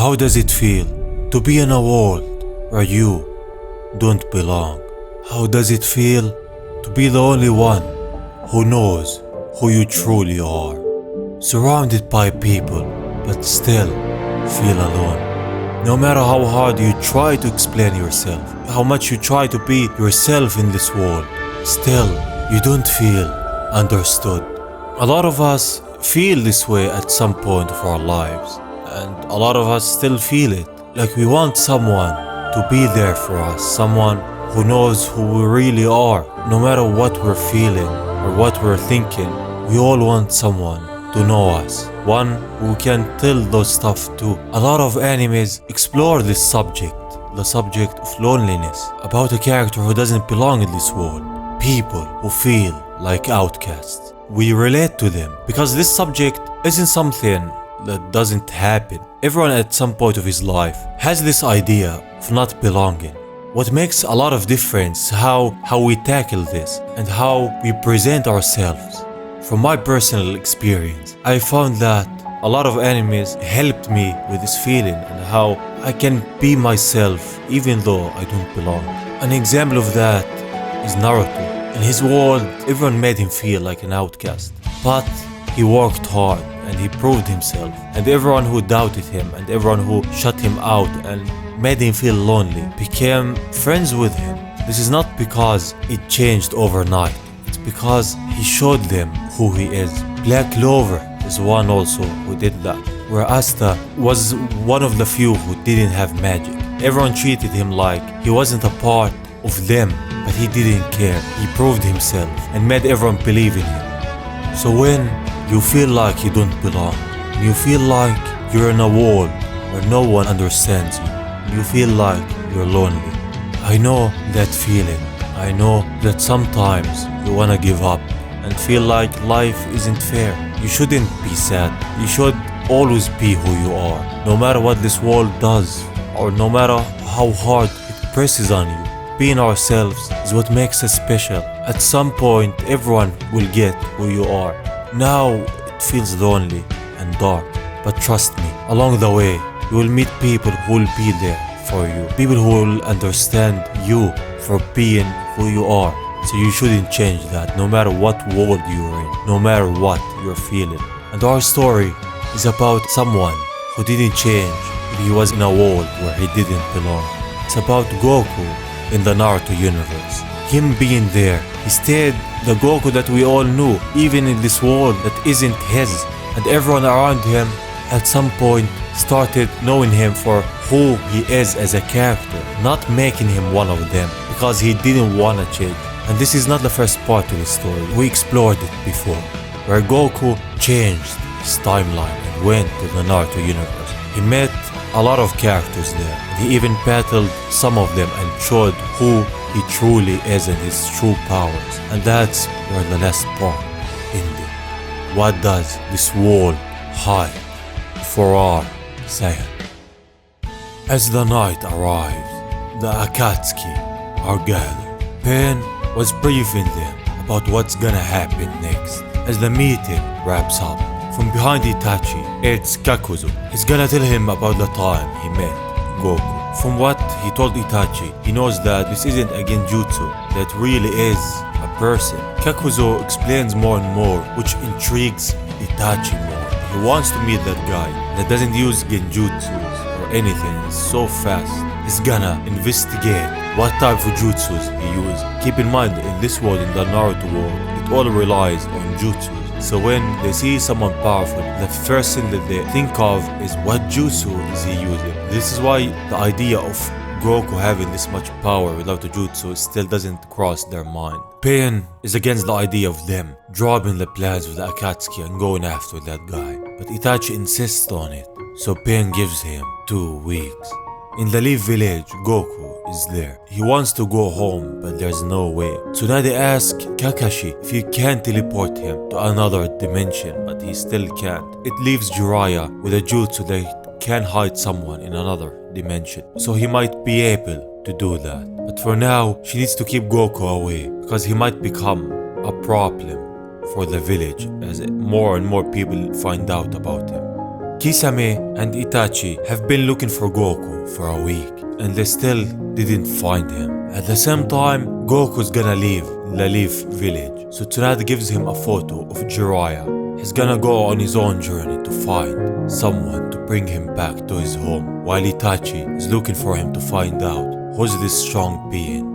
How does it feel to be in a world where you don't belong? How does it feel to be the only one who knows who you truly are? Surrounded by people, but still feel alone. No matter how hard you try to explain yourself, how much you try to be yourself in this world, still you don't feel understood. A lot of us feel this way at some point of our lives, and a lot of us still feel it. Like we want someone to be there for us, someone who knows who we really are. No matter what we're feeling or what we're thinking, we all want someone to know us, one who can tell those stuff to. A lot of animes explore this subject, the subject of loneliness, about a character who doesn't belong in this world. People who feel like outcasts. We relate to them because this subject isn't something that doesn't happen. Everyone at some point of his life has this idea of not belonging. What makes a lot of difference how we tackle this and how we present ourselves. From my personal experience, I found that a lot of animes helped me with this feeling and how I can be myself even though I don't belong. An example of that is Naruto. In his world, everyone made him feel like an outcast. But he worked hard and he proved himself. And everyone who doubted him and everyone who shut him out and made him feel lonely became friends with him. This is not because it changed overnight. It's because he showed them who he is. Black Clover is one also who did that, where Asta was one of the few who didn't have magic. Everyone treated him like he wasn't a part of them, but he didn't care. He proved himself and made everyone believe in him. So when you feel like you don't belong, you feel like you're in a world where no one understands you, you feel like you're lonely. I know that feeling. I know that sometimes you wanna give up and feel like life isn't fair. You shouldn't be sad. You should always be who you are. No matter what this world does, or no matter how hard it presses on you, being ourselves is what makes us special. At some point, everyone will get who you are. Now, it feels lonely and dark, but trust me, along the way, you will meet people who will be there for you. People who will understand you for being who you are. So you shouldn't change that, no matter what world you're in, no matter what you're feeling. And our story is about someone who didn't change if he was in a world where he didn't belong. It's about Goku in the Naruto universe. Him being there, he stayed the Goku that we all knew, even in this world that isn't his. And everyone around him at some point started knowing him for who he is as a character, not making him one of them because he didn't want to change. And this is not the first part of the story. We explored it before, where Goku changed his timeline and went to the Naruto universe. He met a lot of characters there. He even battled some of them and showed who he truly is and his true powers. And that's where the last part ended. What does this world hide for our Saiyan? As the night arrives, the Akatsuki are gathered. Pain was briefing them about what's gonna happen next. As the meeting wraps up, from behind Itachi, it's Kakuzu. He's gonna tell him about the time he met Goku. From what he told Itachi, he knows that this isn't a genjutsu, that really is a person. Kakuzu explains more and more, which intrigues Itachi more. He wants to meet that guy that doesn't use genjutsus or anything. He's so fast. He's gonna investigate what type of jutsus he uses. Keep in mind, in this world, in the Naruto world, it all relies on jutsus. So when they see someone powerful, the first thing that they think of is what jutsu is he using. This is why the idea of Goku having this much power without a jutsu still doesn't cross their mind. Pain is against the idea of them dropping the plans of the Akatsuki and going after that guy. But Itachi insists on it, so Pain gives him 2 weeks. In the Leaf Village, Goku is there. He wants to go home, but there's no way. So now they ask Kakashi if he can teleport him to another dimension, but he still can't. It leaves Jiraiya with a jutsu that can hide someone in another dimension. So he might be able to do that. But for now, she needs to keep Goku away, because he might become a problem for the village as more and more people find out about him. Kisame and Itachi have been looking for Goku for a week, and they still didn't find him. At the same time, Goku's gonna leave the Leaf Village, so Tsunade gives him a photo of Jiraiya. He's gonna go on his own journey to find someone to bring him back to his home, while Itachi is looking for him to find out who's this strong being.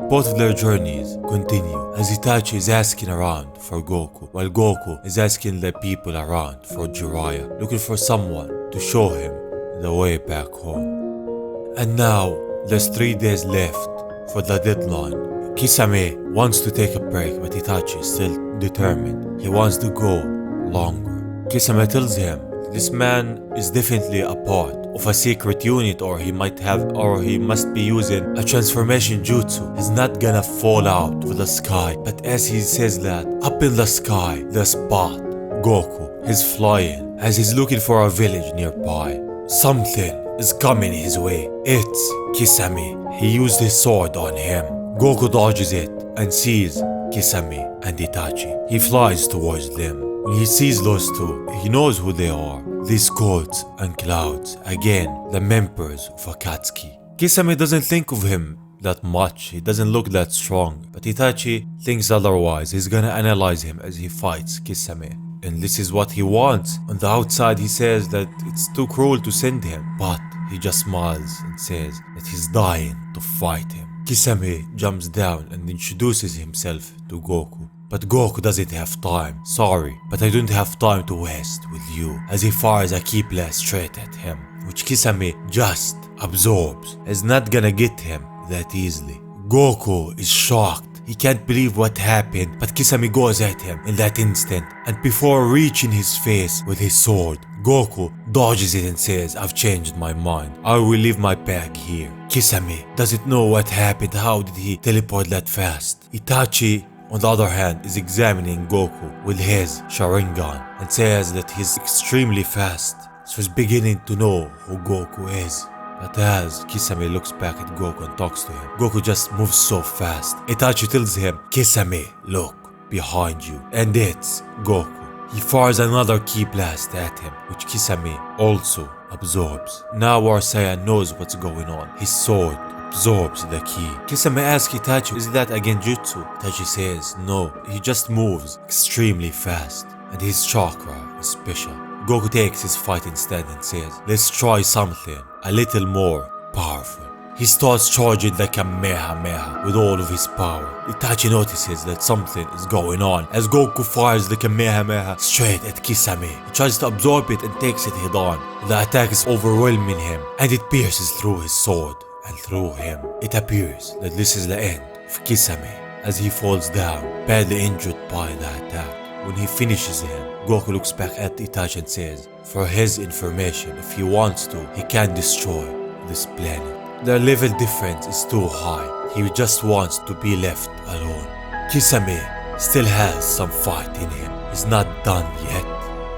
Both of their journeys continue as Itachi is asking around for Goku, while Goku is asking the people around for Jiraiya, looking for someone to show him the way back home. And now, there's 3 days left for the deadline. Kisame wants to take a break, but Itachi is still determined. He wants to go longer. Kisame tells him this man is definitely a part of a secret unit, or he must be using a transformation jutsu. He's not gonna fall out of the sky. But as he says that, up in the sky, the spot Goku is flying as he's looking for a village nearby. Something is coming his way. It's Kisame. He used his sword on him. Goku dodges it and sees Kisame and Itachi. He flies towards them. When he sees those two, he knows who they are. These coats and clouds, again, the members of Akatsuki. Kisame doesn't think of him that much, he doesn't look that strong, but Itachi thinks otherwise. He's gonna analyze him as he fights Kisame, and this is what he wants. On the outside he says that it's too cruel to send him, but he just smiles and says that he's dying to fight him. Kisame jumps down and introduces himself to Goku. But Goku doesn't have time. Sorry, but I don't have time to waste with you. As he fires a key blast straight at him, which Kisame just absorbs. Is not gonna get him that easily. Goku is shocked. He can't believe what happened, but Kisame goes at him in that instant, and before reaching his face with his sword, Goku dodges it and says, I've changed my mind. I will leave my bag here. Kisame doesn't know what happened. How did he teleport that fast? Itachi, on the other hand, is examining Goku with his sharingan and says that he's extremely fast, so he's beginning to know who Goku is. But as Kisame looks back at Goku and talks to him, Goku just moves so fast. Itachi tells him, Kisame, look behind you, and it's Goku. He fires another key blast at him, which Kisame also absorbs. Now our Saiyan knows what's going on. His sword absorbs the key. Kisame asks Itachi, is that a genjutsu? Itachi says, no, he just moves extremely fast, and his chakra is special. Goku takes his fighting stand and says, let's try something a little more powerful. He starts charging the Kamehameha with all of his power. Itachi notices that something is going on as Goku fires the Kamehameha straight at Kisame. He tries to absorb it and takes it head on. The attack is overwhelming him, and it pierces through his sword and through him. It appears that this is the end of Kisame as he falls down, badly injured by the attack. When he finishes him, Goku looks back at Itachi and says, for his information, if he wants to, he can destroy this planet. The level difference is too high. He just wants to be left alone. Kisame still has some fight in him. He's not done yet.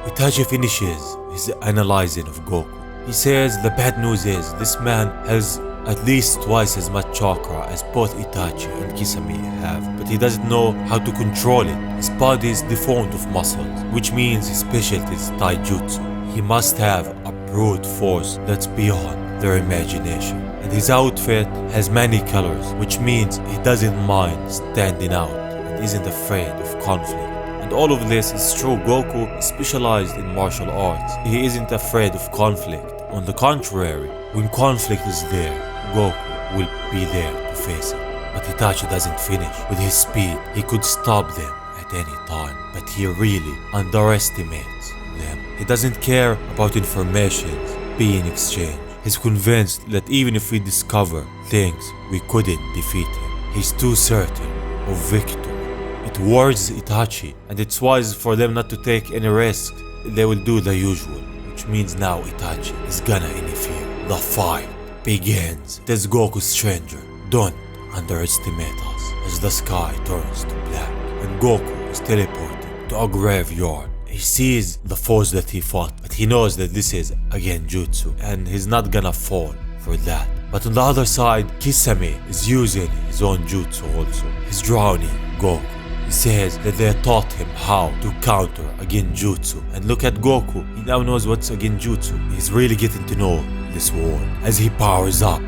Itachi finishes his analyzing of Goku. He says the bad news is this man has at least twice as much chakra as both Itachi and Kisame have, but he doesn't know how to control it. His body is deformed of muscles, which means his specialty is taijutsu. He must have a brute force that's beyond their imagination. And his outfit has many colors, which means he doesn't mind standing out and isn't afraid of conflict. And all of this is true. Goku is specialized in martial arts. He isn't afraid of conflict. On the contrary, when conflict is there, Goku will be there to face it. But Itachi doesn't finish. With his speed, he could stop them at any time, but he really underestimates them. He doesn't care about information being exchanged. He's convinced that even if we discover things, we couldn't defeat him. He's too certain of victory. It worries Itachi, and it's wise for them not to take any risk. They will do the usual, which means now Itachi is gonna interfere. The fight begins. It is Goku stranger. Don't underestimate us as the sky turns to black, and Goku is teleported to a graveyard. He sees the foes that he fought, but he knows that this is a genjutsu, and he's not gonna fall for that. But on the other side, Kisame is using his own jutsu also. He's drowning Goku He says that they taught him how to counter a genjutsu. And look at Goku, he now knows what's a genjutsu. He's really getting to know this world as he powers up.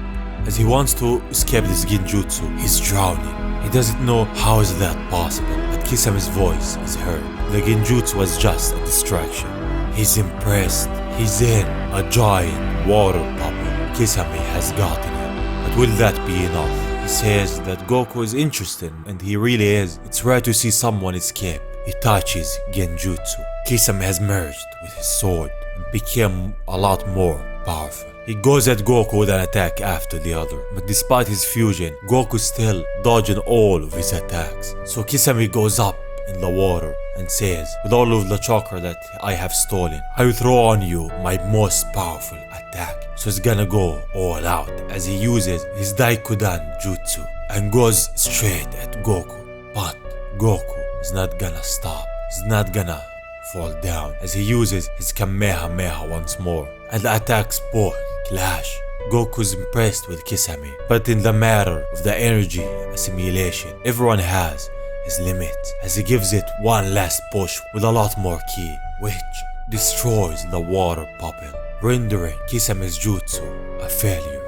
As he wants to escape this genjutsu, he's drowning. He doesn't know how is that possible, but Kisame's voice is heard. The genjutsu was just a distraction. He's impressed. He's in a giant water bubble. Kisame has gotten him. But will that be enough? He says that Goku is interested, and he really is. It's rare to see someone escape Itachi's genjutsu. Kisame has merged with his sword and became a lot more powerful. He goes at Goku with an attack after the other, but despite his fusion, Goku's still dodging all of his attacks. So Kisame goes up in the water and says, with all of the chakra that I have stolen, I will throw on you my most powerful attack. So he's gonna go all out as he uses his Daikudan jutsu and goes straight at Goku. But Goku is not gonna stop. He's not gonna fall down as he uses his Kamehameha once more, and the attacks both clash. Goku's impressed with Kisame, but in the matter of the energy assimilation, everyone has his limits as he gives it one last push with a lot more ki, which destroys the water bubble, rendering Kisame's jutsu a failure.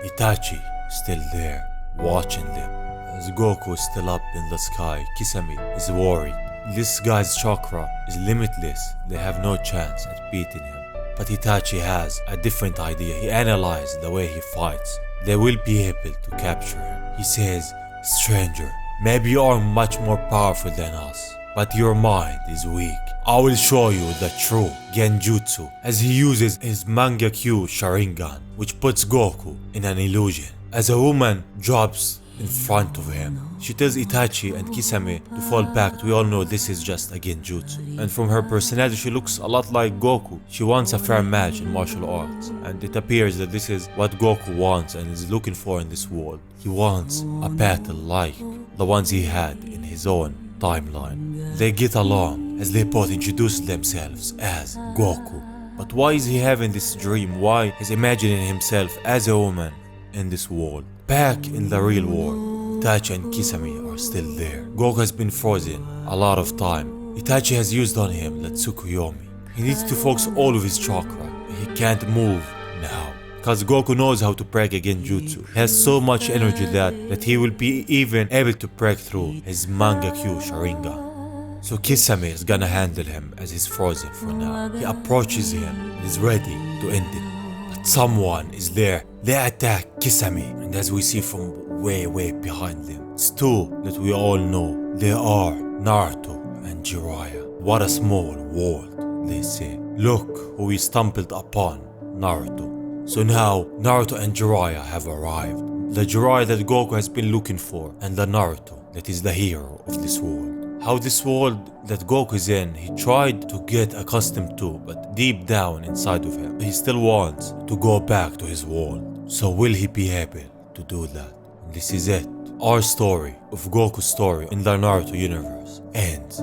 Itachi still there, watching them. As Goku is still up in the sky, Kisame is worried. This guy's chakra is limitless, they have no chance at beating him. But Itachi has a different idea. He analyzed the way he fights. They will be able to capture him. He says, stranger, maybe you are much more powerful than us, but your mind is weak. I will show you the true genjutsu, as he uses his Manga sharingan, which puts Goku in an illusion. As a woman drops in front of him, she tells Itachi and Kisame to fall back. We all know this is just a genjutsu. And from her personality, she looks a lot like Goku. She wants a fair match in martial arts, and it appears that this is what Goku wants and is looking for in this world. He wants a battle like the ones he had in his own timeline. They get along as they both introduce themselves as Goku. But why is he having this dream? Why is imagining himself as a woman in this world? Back in the real world, Itachi and Kisame are still there. Goku has been frozen a lot of time. Itachi has used on him the Tsukuyomi. He needs to focus all of his chakra. He can't move now, because Goku knows how to break a genjutsu. He has so much energy that he will be even able to break through his Manga sharingan. So Kisame is gonna handle him as he's frozen for now. He approaches him and is ready to end it. But someone is there. They attack Kisame, and as we see from way behind them, it's two that we all know. They are Naruto and Jiraiya. What a small world, they say. Look who we stumbled upon, Naruto. So now Naruto and Jiraiya have arrived. The Jiraiya that Goku has been looking for, and the Naruto that is the hero of this world. How this world that Goku is in, he tried to get accustomed to, but deep down inside of him, he still wants to go back to his world. So will he be able to do that? And this is it. Our story of Goku's story in the Naruto universe ends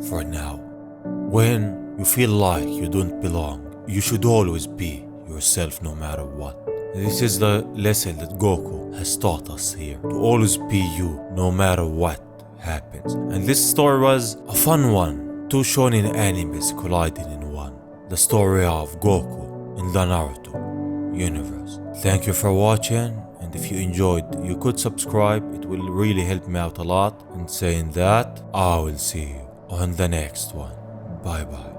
for now. When you feel like you don't belong, you should always be yourself no matter what. And this is the lesson that Goku has taught us here. To always be you no matter what happens. And this story was a fun one. Two shonen animes colliding in one. The story of Goku in the Naruto universe. Thank you for watching, and if you enjoyed, you could subscribe. It will really help me out a lot. And saying that, I will see you on the next one. Bye bye.